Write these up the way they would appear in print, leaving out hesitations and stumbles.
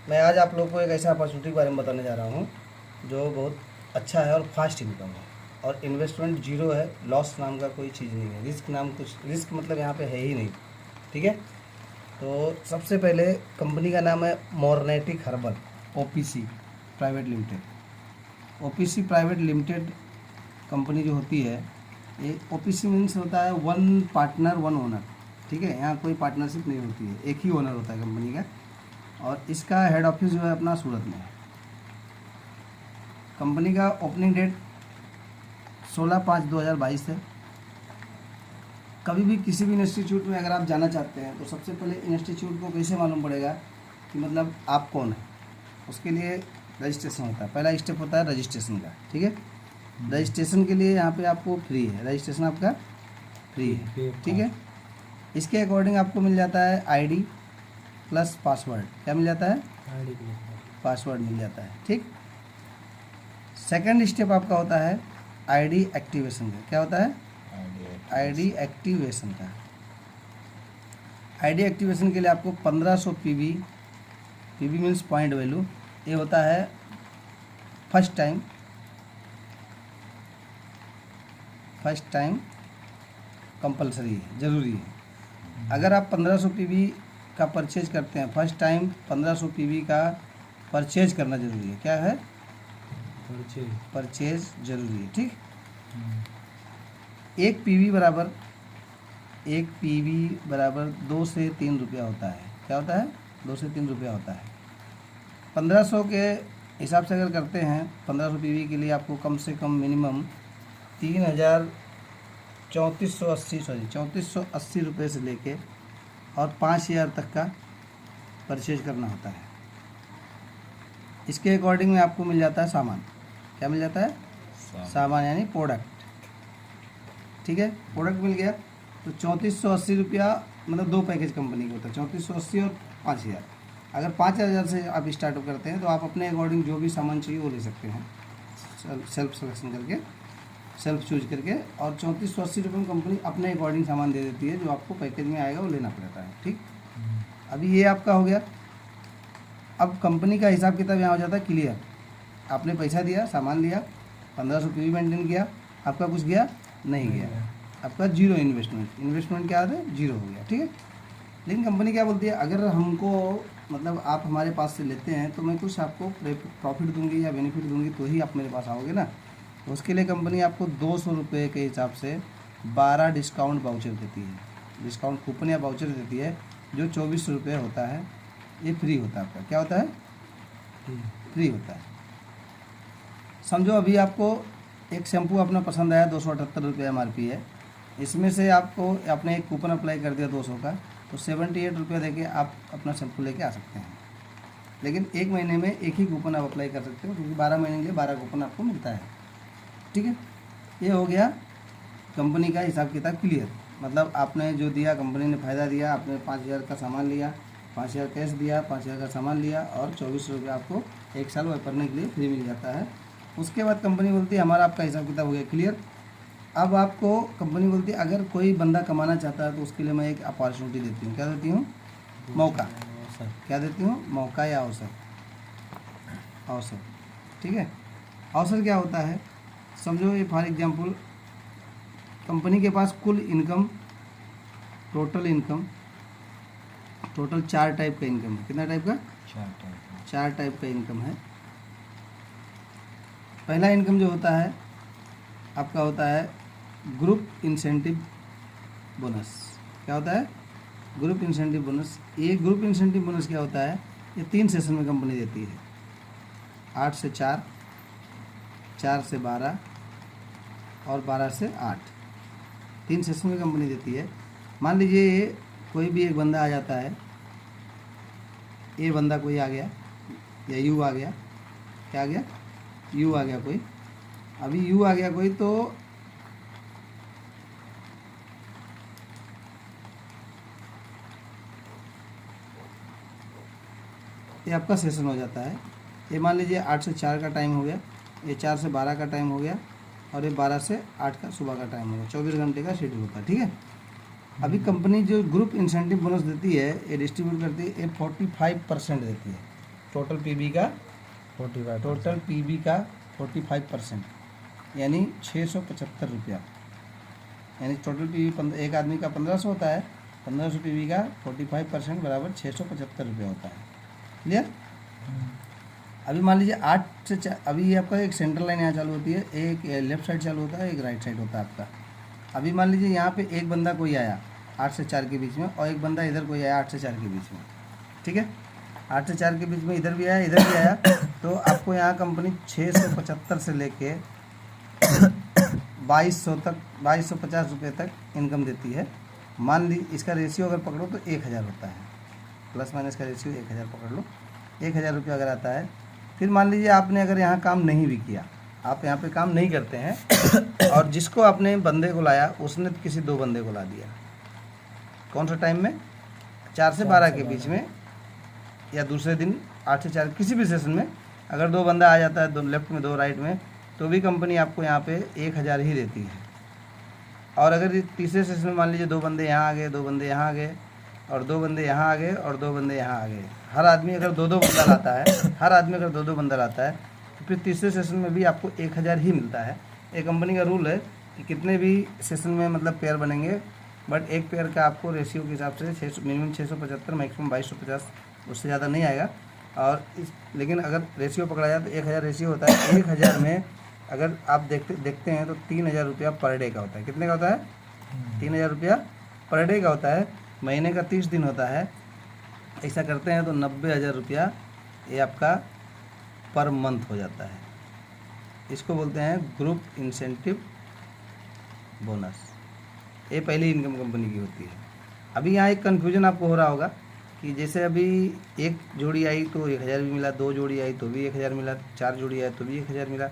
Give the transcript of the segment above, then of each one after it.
मैं आज आप लोगों को एक ऐसा अपॉर्चुनिटी के बारे में बताने जा रहा हूँ जो बहुत अच्छा है और फास्ट इनकम है, और इन्वेस्टमेंट जीरो है, लॉस नाम का कोई चीज़ नहीं है, रिस्क नाम कुछ, रिस्क मतलब यहाँ पे है ही नहीं। ठीक है, तो सबसे पहले कंपनी का नाम है Mornetic herbal OPC private limited. OPC private limited company जो होती है, ये ओपीसी मीन्स होता है वन पार्टनर वन ओनर। ठीक है, यहाँ कोई पार्टनरशिप नहीं होती है, एक ही ओनर होता है कंपनी का, और इसका हेड ऑफिस जो है अपना सूरत में है। कंपनी का ओपनिंग डेट 16/5/2022 है। कभी भी किसी भी इंस्टीट्यूट में अगर आप जाना चाहते हैं तो सबसे पहले इंस्टीट्यूट को कैसे मालूम पड़ेगा कि मतलब आप कौन है, उसके लिए रजिस्ट्रेशन होता है। पहला स्टेप होता है रजिस्ट्रेशन का। ठीक है, रजिस्ट्रेशन के लिए यहाँ पे आपको फ्री है, रजिस्ट्रेशन आपका फ्री है। ठीक है, इसके अकॉर्डिंग आपको मिल जाता है आईडी प्लस पासवर्ड। क्या मिल जाता है? आईडी प्लस पासवर्ड मिल जाता है। ठीक, सेकंड स्टेप आपका होता है आईडी एक्टिवेशन का। क्या होता है? आईडी एक्टिवेशन का। आईडी एक्टिवेशन के लिए आपको 1500 PV, PV means point value, ये होता है फर्स्ट टाइम कंपलसरी है, ज़रूरी है। अगर आप 1500 पीवी का परचेज करते हैं, फर्स्ट टाइम 1500 पीवी का परचेज करना ज़रूरी है। क्या है? परचेज ज़रूरी है। ठीक, एक पीवी बराबर 2 से 3 रुपया होता है। क्या होता है? 2 से 3 रुपया होता है। 1500 के हिसाब से अगर करते हैं, 1500 पीवी के लिए आपको कम से कम मिनिमम 3480 रुपये से लेके और 5000 तक का परचेज करना होता है। इसके अकॉर्डिंग में आपको मिल जाता है सामान। क्या मिल जाता है? सामान यानी प्रोडक्ट। ठीक है, प्रोडक्ट मिल गया तो 3480 रुपया, मतलब 2 पैकेज कंपनी के होता है, 3480 और 5000। अगर 5000 से आप स्टार्टअप करते हैं तो आप अपने अकॉर्डिंग जो भी सामान चाहिए वो ले सकते हैं, सेल्फ सिलेक्शन करके, सेल्फ चूज करके। और 3480 रुपये में कंपनी अपने अकॉर्डिंग सामान दे देती है, जो आपको पैकेज में आएगा वो लेना पड़ता है। ठीक, अभी ये आपका हो गया। अब कंपनी का हिसाब किताब यहाँ हो जाता है क्लियर। आपने पैसा दिया, सामान लिया, 1500 पीवी मेंटेन किया, आपका कुछ गया नहीं गया, आपका जीरो इन्वेस्टमेंट क्या आता है? जीरो हो गया। ठीक है, लेकिन कंपनी क्या बोलती है, अगर हमको मतलब आप हमारे पास से लेते हैं तो मैं कुछ आपको प्रॉफिट दूंगी या बेनिफिट दूंगी तो ही आप मेरे पास आओगे ना। तो उसके लिए कंपनी आपको 200 रुपये के हिसाब से 12 डिस्काउंट वाउचर देती है, डिस्काउंट कूपन या वाउचर देती है, जो 24 रुपये होता है। ये फ्री होता है आपका। क्या होता है? फ्री होता है। समझो अभी आपको एक शैम्पू अपना पसंद आया, 278 रुपये MRP है, इसमें से आपको आपने एक कूपन अप्लाई कर दिया 200 का, तो 78 रुपये देके आप अपना शैम्पू लेके आ सकते हैं। लेकिन एक महीने में एक ही कूपन आप अप्लाई कर सकते हो, क्योंकि 12 महीने के लिए 12 कूपन आपको मिलता है। ठीक है, ये हो गया कंपनी का हिसाब किताब क्लियर। मतलब आपने जो दिया, कंपनी ने फ़ायदा दिया, आपने 5000 का सामान लिया, 5000 कैश दिया, 5000 का सामान लिया, और 24 रुपये आपको एक साल वापरने के लिए फ्री मिल जाता है। उसके बाद कंपनी बोलती है हमारा आपका हिसाब किताब हो गया क्लियर। अब आपको कंपनी बोलती है अगर कोई बंदा कमाना चाहता है तो उसके लिए मैं एक अपॉर्चुनिटी देती हूँ। क्या देती हूँ? मौका। क्या देती हूँ? मौका या अवसर। ठीक है, अवसर क्या होता है? समझो ये फॉर एग्जांपल कंपनी के पास कुल इनकम, टोटल 4 टाइप का इनकम है। कितना टाइप का? 4 टाइप का इनकम है। पहला इनकम जो होता है आपका होता है ग्रुप इंसेंटिव बोनस। क्या होता है? Group incentive bonus. ये ग्रुप इंसेंटिव बोनस क्या होता है? ये 3 सेशन में कंपनी देती है, 8 से 4, 4 से 12 और 12 से 8। 3 सेशन में कंपनी देती है। मान लीजिए कोई भी एक बंदा आ जाता है, ये बंदा कोई आ गया या यू आ गया। क्या आ गया? यू आ गया कोई। अभी यू आ गया कोई, तो ये आपका सेशन हो जाता है। ये मान लीजिए 8 से 4 का टाइम हो गया, ये 4 से 12 का टाइम हो गया, और ये 12 से 8 का सुबह का टाइम हो गया। 24 घंटे का शेड्यूल होता है। ठीक है, अभी कंपनी जो ग्रुप इंसेंटिव बोनस देती है, ये डिस्ट्रीब्यूट करती है, ये 45% देती है। टोटल पीबी का 45 टोटल पीबी का 45%, यानी 675 रुपया। यानी टोटल पीबी एक आदमी का 1500 होता है, 1500 पीबी का 45% बराबर 675 रुपया होता है। क्लियर? अभी मान लीजिए 8 से 4, अभी ये आपका एक सेंट्रल लाइन यहाँ चालू होती है, एक लेफ्ट साइड चालू होता है, एक राइट साइड होता है आपका। अभी मान लीजिए यहाँ पे एक बंदा कोई आया 8 से 4 के बीच में, और एक बंदा इधर कोई आया 8 से 4 के बीच में, ठीक है। 8 से 4 के बीच में इधर भी आया, इधर भी आया, तो आपको यहाँ कंपनी 675 से लेके 2200 तक, 2250 रुपये तक इनकम देती है। मान ली इसका रेशियो अगर पकड़ो तो 1000 होता है, प्लस माइनस का रेशियो 1000 पकड़ लो, 1000 रुपया अगर आता है। फिर मान लीजिए आपने अगर यहाँ काम नहीं भी किया, आप यहाँ पे काम नहीं करते हैं, और जिसको आपने बंदे को लाया उसने किसी 2 बंदे को ला दिया, कौन सा टाइम में, 4 से 12 के बीच में, या दूसरे दिन 8 से 4 किसी भी सेशन में अगर 2 बंदा आ जाता है, 2 लेफ्ट में 2 राइट में, तो भी कंपनी आपको यहाँ पे 1000 ही देती है। और अगर तीसरे सेशन में मान लीजिए 2 बंदे यहाँ आ गए, 2 बंदे यहाँ आ गए, और 2 बंदे यहाँ आ गए, और 2 बंदे यहाँ आ गए, हर आदमी अगर 2-2 बंदा लाता है, हर आदमी अगर 2-2 बंदा लाता है, तो फिर तीसरे सेशन में भी आपको 1000 ही मिलता है। एक कंपनी का रूल है कि कितने भी सेशन में मतलब पेयर बनेंगे, बट एक पेयर का आपको रेशियो के हिसाब से 600, मिनिमम 675, मैक्सिमम 2250, उससे ज़्यादा नहीं आएगा। और लेकिन अगर रेशियो पकड़ा जाए तो 1000 रेशियो होता है। 1000 में अगर आप देखते हैं तो 3000 रुपया पर डे का होता है। कितने का होता है? 3000 रुपया पर डे का होता है। महीने का 30 दिन होता है। ऐसा करते हैं तो 90,000 रुपया ये आपका पर मंथ हो जाता है। इसको बोलते हैं ग्रुप इंसेंटिव बोनस। ये पहली इनकम कंपनी की होती है। अभी यहाँ एक कन्फ्यूजन आपको हो रहा होगा कि जैसे अभी एक जोड़ी आई तो 1000 भी मिला, 2 जोड़ी आई तो भी 1000 मिला, 4 जोड़ी आई तो भी 1000 मिला।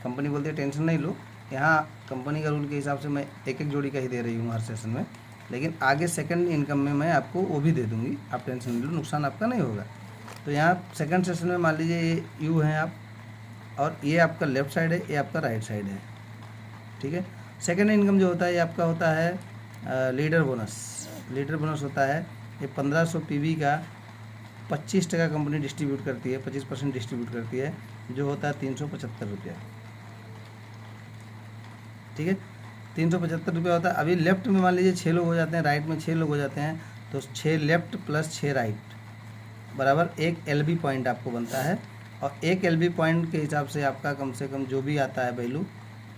कंपनी बोलती है टेंशन नहीं लो, यहाँ कंपनी का रूल के हिसाब से मैं एक जोड़ी का ही दे रही हूँ हर सेशन में, लेकिन आगे सेकंड इनकम में मैं आपको वो भी दे दूँगी, आप टेंशन नहीं लो, नुकसान आपका नहीं होगा। तो यहाँ सेकंड सेशन में मान लीजिए ये यू हैं आप, और ये आपका लेफ़्ट साइड है, ये आपका राइट साइड है, ठीक है। सेकंड इनकम जो होता है ये आपका होता है लीडर बोनस। लीडर बोनस होता है ये 1500 पीवी का 25% कंपनी डिस्ट्रीब्यूट करती है, 25% डिस्ट्रीब्यूट करती है, जो होता है 375 रुपया, ठीक है। 375 रुपया होता है। अभी लेफ्ट में मान लीजिए 6 लोग हो जाते हैं, राइट में 6 लोग हो जाते हैं, तो 6 लेफ्ट प्लस 6 राइट बराबर 1 एलबी पॉइंट आपको बनता है। और 1 एलबी पॉइंट के हिसाब से आपका कम से कम जो भी आता है वैल्यू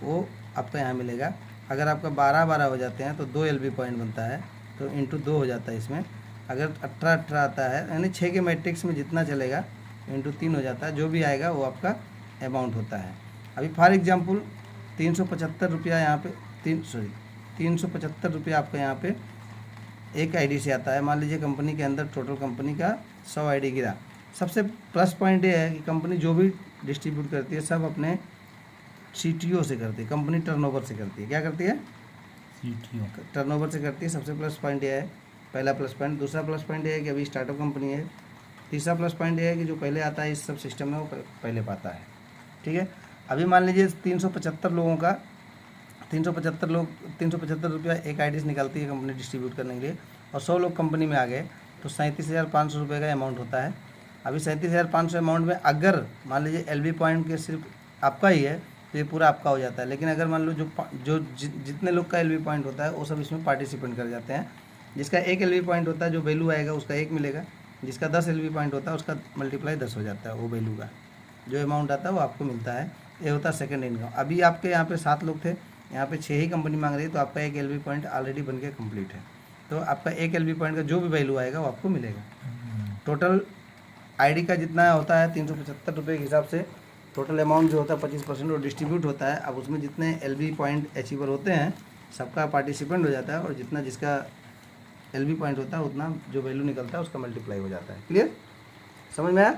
वो आपका यहाँ मिलेगा। अगर आपका 12-12 हो जाते हैं तो 2 एलबी पॉइंट बनता है, तो इंटू 2 हो जाता है इसमें। अगर 18-18 आता है यानी 6 के मैट्रिक्स में जितना चलेगा इंटू 3 हो जाता है, जो भी आएगा वो आपका अमाउंट होता है। अभी फॉर एग्जांपल 375 रुपया यहाँ पे 375 रुपया आपका यहाँ पे एक आईडी से आता है। मान लीजिए कंपनी के अंदर टोटल कंपनी का 100 आईडी गिरा। सबसे प्लस पॉइंट ये है कि कंपनी जो भी डिस्ट्रीब्यूट करती है सब अपने सीटीओ से करती है, कंपनी टर्नओवर से करती है। क्या करती है? सीटीओ टर्नओवर से करती है। सबसे प्लस पॉइंट ये है, पहला प्लस पॉइंट। दूसरा प्लस पॉइंट ये है कि अभी स्टार्टअप कंपनी है। तीसरा प्लस पॉइंट ये है कि जो पहले आता है इस सब सिस्टम में वो पहले पाता है, ठीक है। अभी मान लीजिए 375 लोगों का 375 रुपया एक आईडी से निकालती है कंपनी डिस्ट्रीब्यूट करने के लिए, और 100 लोग कंपनी में आ गए तो 37,500 रुपये का अमाउंट होता है। अभी 37,500 अमाउंट में अगर मान लीजिए एलबी पॉइंट के सिर्फ आपका ही है तो ये पूरा आपका हो जाता है। लेकिन अगर मान लो जितने लोग का एलबी पॉइंट होता है वो सब इसमें पार्टिसिपेंट कर जाते हैं। जिसका 1 एलबी पॉइंट होता है जो वैल्यू आएगा उसका 1 मिलेगा, जिसका 10 एलबी पॉइंट होता है उसका मल्टीप्लाई 10 हो जाता है, वो वैल्यू का जो अमाउंट आता है वो आपको मिलता है। ये होता है सेकंड इनकम। अभी आपके यहाँ पे 7 लोग थे, यहाँ पे 6 ही कंपनी मांग रही है, तो आपका 1 एलबी पॉइंट ऑलरेडी बन के कम्प्लीट है। तो आपका 1 एलबी पॉइंट का जो भी वैल्यू आएगा वो आपको मिलेगा। टोटल आईडी का जितना होता है 375 रुपये के हिसाब से टोटल अमाउंट जो होता है 25% वो डिस्ट्रीब्यूट होता है। अब उसमें जितने एलबी पॉइंट अचीवर होते हैं सबका पार्टिसिपेंट हो जाता है, और जितना जिसका एलबी पॉइंट होता है उतना जो वैल्यू निकलता है उसका मल्टीप्लाई हो जाता है। क्लियर? समझ में आया?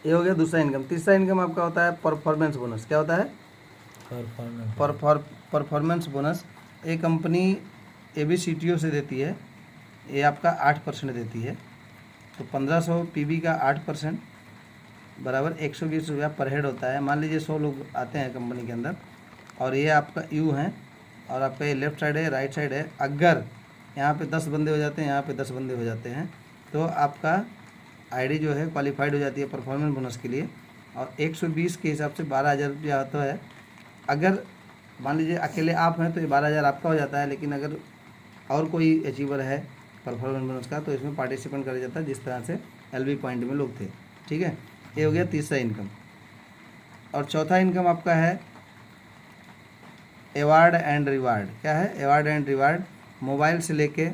ये हो गया दूसरा इनकम। तीसरा इनकम आपका होता है परफॉर्मेंस बोनस। क्या होता है? Performance bonus. एक कंपनी एबीसीटीओ से देती है, ये आपका 8% देती है। तो 1500 पीबी का 8% बराबर 120 रुपया पर हेड होता है। मान लीजिए 100 लोग आते हैं कंपनी के अंदर, और ये आपका यू है, और आपका ये लेफ़्ट साइड है, राइट साइड है। अगर यहाँ पे 10 बंदे हो जाते हैं, यहाँ पे 10 बंदे हो जाते हैं, तो आपका आईडी जो है क्वालिफाइड हो जाती है परफॉर्मेंस बोनस के लिए, और 120 के हिसाब से 12,000 रुपया आता है। अगर मान लीजिए अकेले आप हैं तो ये 12,000 आपका हो जाता है, लेकिन अगर और कोई अचीवर है परफॉर्मेंस बोनस का तो इसमें पार्टिसिपेंट करा जाता है, जिस तरह से LV पॉइंट में लोग थे। ठीक है, ये हो गया तीसरा इनकम। और चौथा इनकम आपका है अवार्ड एंड रिवार्ड। क्या है अवार्ड एंड रिवार्ड? मोबाइल से लेके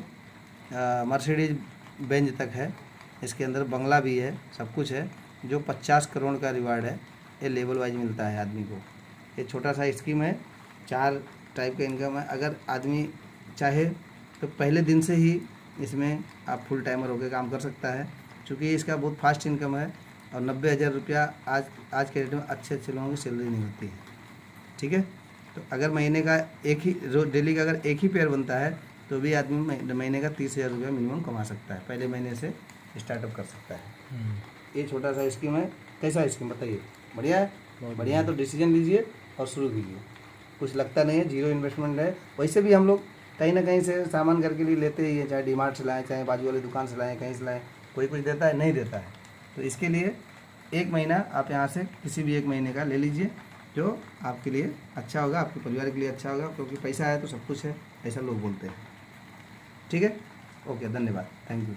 मर्सिडीज बेंज तक है, इसके अंदर बंगला भी है, सब कुछ है। जो 50 करोड़ का रिवार्ड है ये लेवल वाइज मिलता है आदमी को। ये छोटा सा स्कीम है, 4 टाइप का इनकम है। अगर आदमी चाहे तो पहले दिन से ही इसमें आप फुल टाइमर होकर काम कर सकता है, क्योंकि इसका बहुत फास्ट इनकम है। और 90,000 रुपया आज के डेट में अच्छे लोगों की सैलरी नहीं होती है। ठीक है, तो अगर महीने का एक ही रोज डेली का अगर एक ही पेयर बनता है तो भी आदमी महीने का 30,000 रुपया मिनिमम कमा सकता है, पहले महीने से स्टार्टअप कर सकता है। ये छोटा सा स्कीम है। कैसा स्कीम बताइए? बढ़िया है? बढ़िया है तो डिसीजन लीजिए और शुरू कीजिए। कुछ लगता नहीं है, जीरो इन्वेस्टमेंट है। वैसे भी हम लोग कहीं ना कहीं से सामान घर के लिए लेते ही है, चाहे डीमार्ट से लाएँ, चाहे बाजू वाली दुकान से लाएँ, कहीं से लाएँ, कोई कुछ देता है नहीं देता है। तो इसके लिए 1 महीना आप यहाँ से किसी भी 1 महीने का ले लीजिए, जो आपके लिए अच्छा होगा, आपके परिवार के लिए अच्छा होगा, क्योंकि पैसा है तो सब कुछ है, ऐसा लोग बोलते हैं। ठीक है, ओके, धन्यवाद, थैंक यू।